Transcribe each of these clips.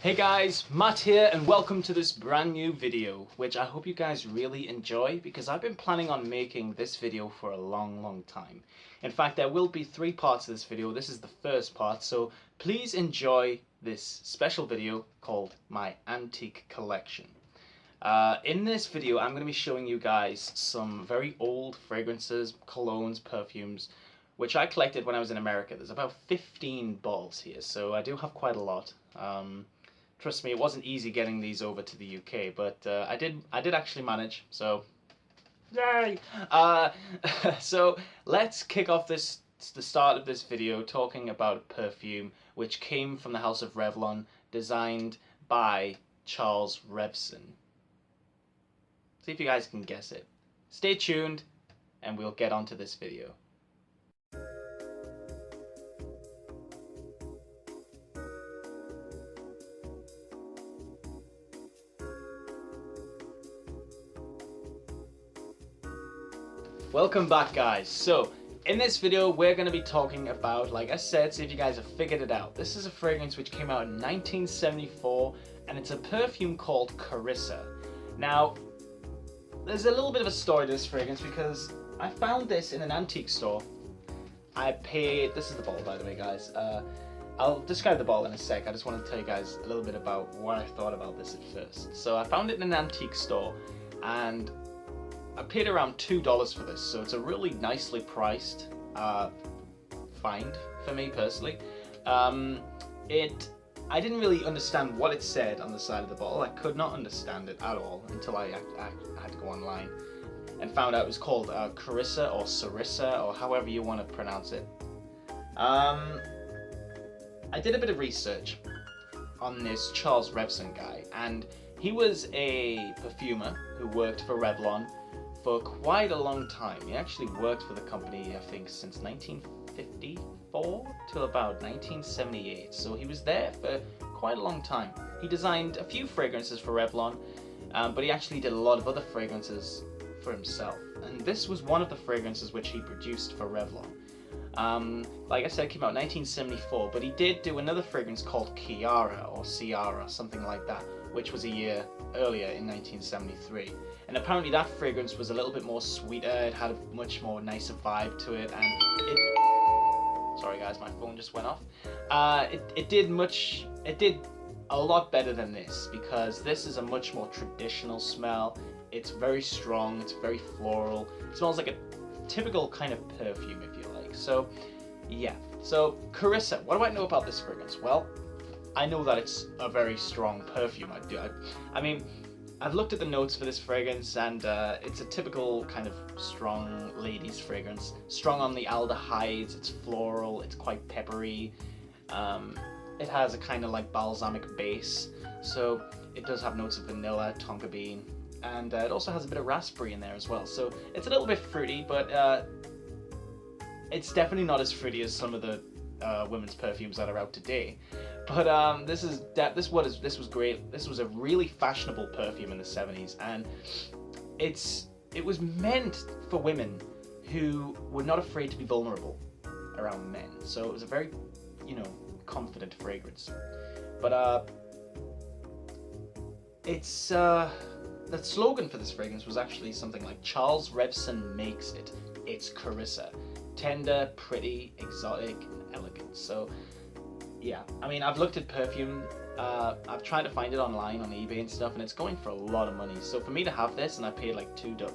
Hey guys, Matt here and welcome to this brand new video, which I hope you guys really enjoy because I've been planning on making this video for a long time. In fact, there will be 3 parts of this video. This is the first part, so please enjoy this special video called My Antique Collection. In this video, I'm going to be showing you guys some very old fragrances, colognes, perfumes, which I collected when I was in America. There's about 15 bottles here, so I do have quite a lot. Trust me, it wasn't easy getting these over to the UK, but I did actually manage, so yay! So let's kick off the start of this video talking about a perfume which came from the house of Revlon, designed by Charles Revson. See if you guys can guess it. Stay tuned, and we'll get onto this video. Welcome back, guys. So in this video we're going to be talking about, like I said, see if you guys have figured it out. This is a fragrance which came out in 1974 and it's a perfume called Carissa. Now there's a little bit of a story to this fragrance because I found this in an antique store. I paid, this is the bottle by the way guys, I'll describe the bottle in a sec. I just want to tell you guys a little bit about what I thought about this at first. So I found it in an antique store and I paid around $2 for this, so it's a really nicely priced find for me personally. I didn't really understand what it said on the side of the bottle. I could not understand it at all until I had to go online and found out it was called Carissa or Sarissa or however you want to pronounce it. I did a bit of research on this Charles Revson guy, and he was a perfumer who worked for Revlon for quite a long time. He actually worked for the company, I think, since 1954 till about 1978. So he was there for quite a long time. He designed a few fragrances for Revlon, but he actually did a lot of other fragrances for himself. And this was one of the fragrances which he produced for Revlon. Like I said, it came out in 1974, but he did do another fragrance called Ciara or Ciara, something like that, which was a year earlier in 1973. And apparently that fragrance was a little bit more sweeter, it had a much more nicer vibe to it, and sorry guys, my phone just went off. It did a lot better than this, because this is a much more traditional smell. It's very strong, it's very floral, it smells like a typical kind of perfume, if you like. So yeah, so Carissa, what do I know about this fragrance? Well, I know that it's a very strong perfume. I mean, I've looked at the notes for this fragrance, and it's a typical kind of strong ladies fragrance. Strong on the aldehydes, it's floral, it's quite peppery. It has a kind of like balsamic base, so it does have notes of vanilla, tonka bean, and it also has a bit of raspberry in there as well. So it's a little bit fruity, but it's definitely not as fruity as some of the women's perfumes that are out today. But this was great. This was a really fashionable perfume in the 70s, and it was meant for women who were not afraid to be vulnerable around men. So it was a very, confident fragrance. But the slogan for this fragrance was actually something like "Charles Revson makes it. It's Carissa. Tender, pretty, exotic, and elegant." So yeah, I mean, I've looked at perfume, I've tried to find it online on eBay and stuff, and it's going for a lot of money. So for me to have this, and I paid like $2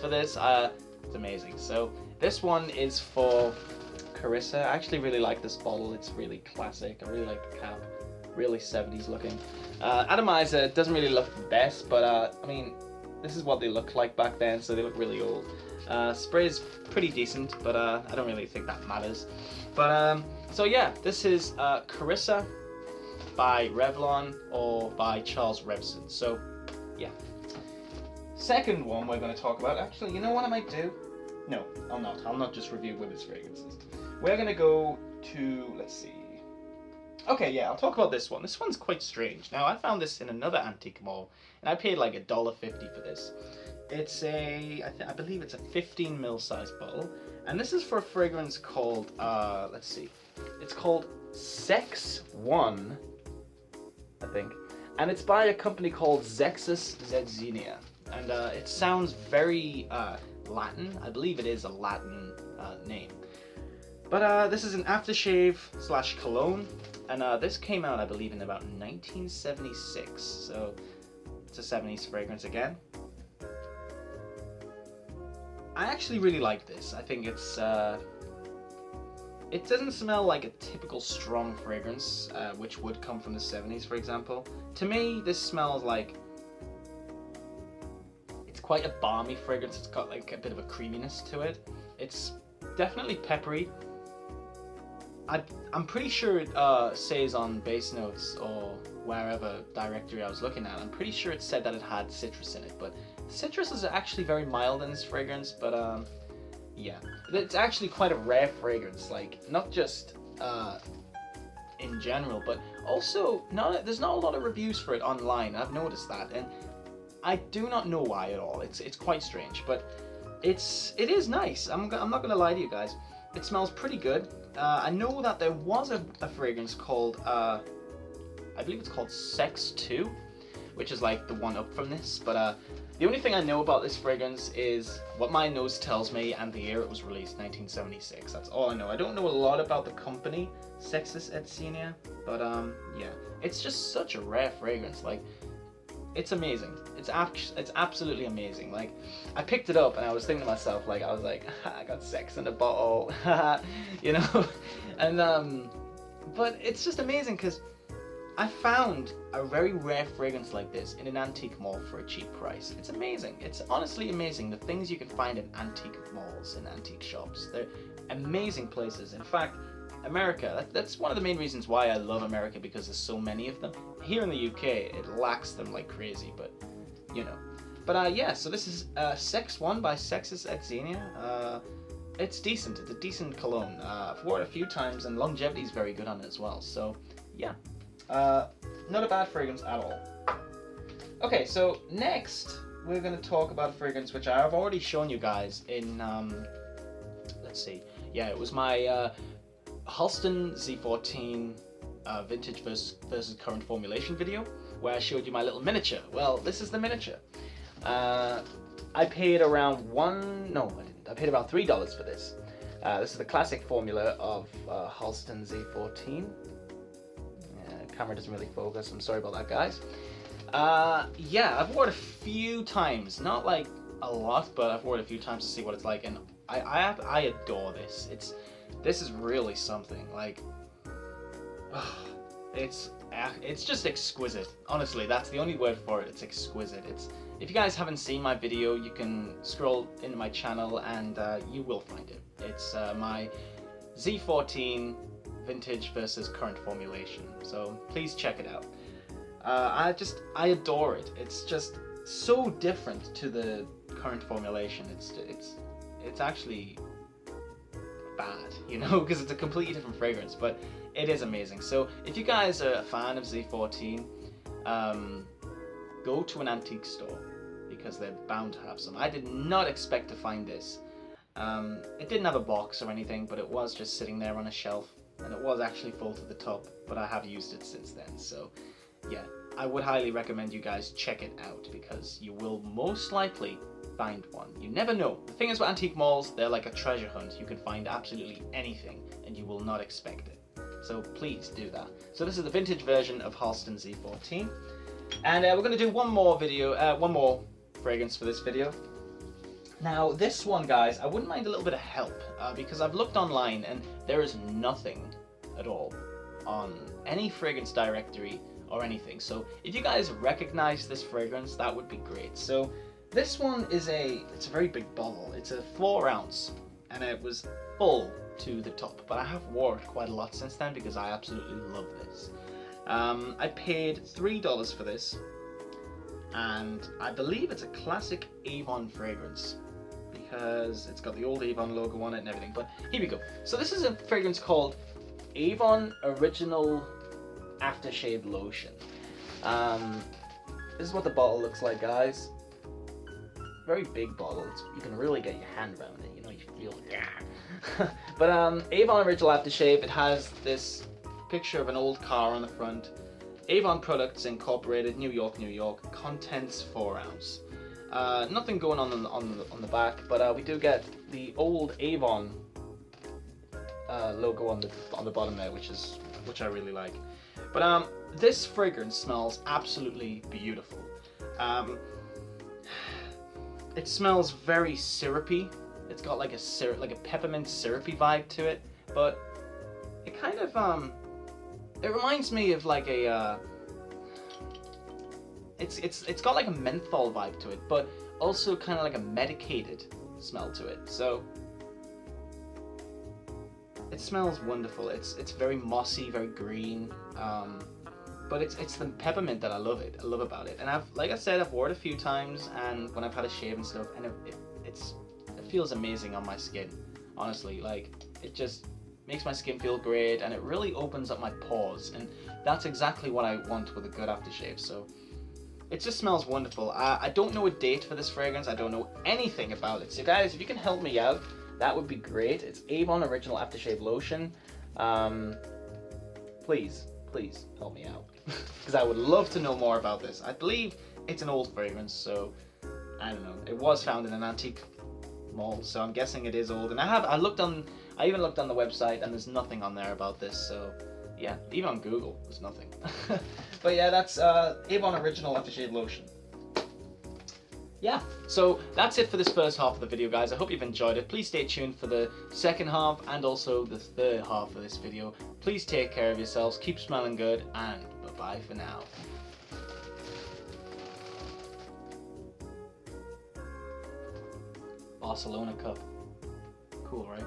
for this, it's amazing. So this one is for Carissa. I actually really like this bottle. It's really classic. I really like the cap, really 70s looking. Atomizer doesn't really look the best, but I mean, this is what they looked like back then, so they look really old. Spray is pretty decent, but I don't really think that matters. But so yeah, this is Carissa by Revlon or by Charles Revson. So yeah. Second one we're going to talk about, actually, you know what I might do? No, I'll not. I'll not just review women's fragrances. We're going to go to, let's see. Okay, yeah, I'll talk about this one. This one's quite strange. Now, I found this in another antique mall, and I paid like $1.50 for this. It's I believe it's a 15 ml size bottle, and this is for a fragrance called, let's see, It's called Sex One, I think, and it's by a company called Zexus Zedzenia, and it sounds very Latin. I believe it is a Latin name. But this is an aftershave / cologne, and this came out, I believe, in about 1976. So it's a 70s fragrance again. I actually really like this. I think it's it doesn't smell like a typical strong fragrance, which would come from the 70s, for example. To me, this smells like it's quite a balmy fragrance. It's got like a bit of a creaminess to it. It's definitely peppery. I'm pretty sure it says on base notes or wherever directory I was looking at, I'm pretty sure it said that it had citrus in it, but citrus is actually very mild in this fragrance, but yeah. It's actually quite a rare fragrance, like not just in general, but also there's not a lot of reviews for it online. I've noticed that, and I do not know why at all. It's quite strange, but it is nice. I'm not gonna lie to you guys. It smells pretty good. I know that there was a fragrance called, I believe it's called Sex 2, which is like the one up from this, but the only thing I know about this fragrance is what my nose tells me and the year it was released, 1976. That's all I know. I don't know a lot about the company, Zexus Zedzenia, but yeah. It's just such a rare fragrance, like, it's amazing. It's absolutely amazing. Like, I picked it up and I was thinking to myself, like, I was like, I got sex in a bottle, you know? And, but it's just amazing because I found a very rare fragrance like this in an antique mall for a cheap price. It's amazing. It's honestly amazing, the things you can find in antique malls and antique shops. They're amazing places. In fact, America, that's one of the main reasons why I love America, because there's so many of them. Here in the UK, it lacks them like crazy, but, you know. But yeah, so this is Sex One by Zexus Zedzenia. It's decent. It's a decent cologne. I've worn it a few times, and longevity is very good on it as well. So, yeah. Not a bad fragrance at all. Okay, so next we're going to talk about a fragrance which I've already shown you guys in, let's see, yeah, it was my Halston Z14 vintage versus current formulation video, where I showed you my little miniature. Well, this is the miniature. I paid around I paid about $3 for this. This is the classic formula of Halston Z14. Camera doesn't really focus, I'm sorry about that, guys. Yeah, I've worn it a few times, not like a lot, but I've worn it a few times to see what it's like, and I adore this. This is really something. Like, it's just exquisite. Honestly, that's the only word for it. It's exquisite. If you guys haven't seen my video, you can scroll into my channel and you will find it. It's my Z14 vintage versus current formulation, so please check it out. I adore it. It's just so different to the current formulation. It's actually bad, you know, because it's a completely different fragrance, but it is amazing. So if you guys are a fan of Z14, go to an antique store, because they're bound to have some. I did not expect to find this. It didn't have a box or anything, but it was just sitting there on a shelf, and it was actually full to the top, but I have used it since then. So yeah, I would highly recommend you guys check it out, because you will most likely find one. You never know. The thing is with antique malls, they're like a treasure hunt. You can find absolutely anything and you will not expect it. So please do that. So this is the vintage version of Halston Z14. And we're going to do one more fragrance for this video. Now this one, guys, I wouldn't mind a little bit of help, because I've looked online and there is nothing at all on any fragrance directory or anything. So if you guys recognize this fragrance, that would be great. So this one is it's a very big bottle. It's a 4 ounce, and it was full to the top, but I have worn it quite a lot since then because I absolutely love this. I paid $3 for this, and I believe it's a classic Avon fragrance because it's got the old Avon logo on it and everything, but here we go. So this is a fragrance called Avon Original Aftershave Lotion. This is what the bottle looks like, guys. Very big bottle. You can really get your hand around it, you know, you feel it. But Avon Original Aftershave, it has this picture of an old car on the front. Avon Products Incorporated, New York, New York. Contents 4 ounce. Nothing going on the back, but we do get the old Avon logo on the bottom there, which I really like. But this fragrance smells absolutely beautiful. It smells very syrupy. It's got like a peppermint syrupy vibe to it, but it kind of it reminds me of like a it's got like a menthol vibe to it, but also kind of like a medicated smell to it. So it smells wonderful. It's very mossy, very green, but it's the peppermint that I love about it. And like I said, I've worn it a few times, and when I've had a shave and stuff, and it feels amazing on my skin. Honestly, like it just makes my skin feel great, and it really opens up my pores, and that's exactly what I want with a good aftershave. So it just smells wonderful. I don't know a date for this fragrance. I don't know anything about it. So guys, if you can help me out, that would be great. It's Avon Original Aftershave Lotion. Please help me out, because I would love to know more about this. I believe it's an old fragrance, so I don't know. It was found in an antique mall, so I'm guessing it is old. And I even looked on the website, and there's nothing on there about this. So yeah, even on Google, there's nothing. But yeah, that's Avon Original Aftershave Lotion. Yeah, so that's it for this first half of the video, guys. I hope you've enjoyed it. Please stay tuned for the second half and also the third half of this video. Please take care of yourselves, keep smelling good, and bye-bye for now. Barcelona Cup. Cool, right?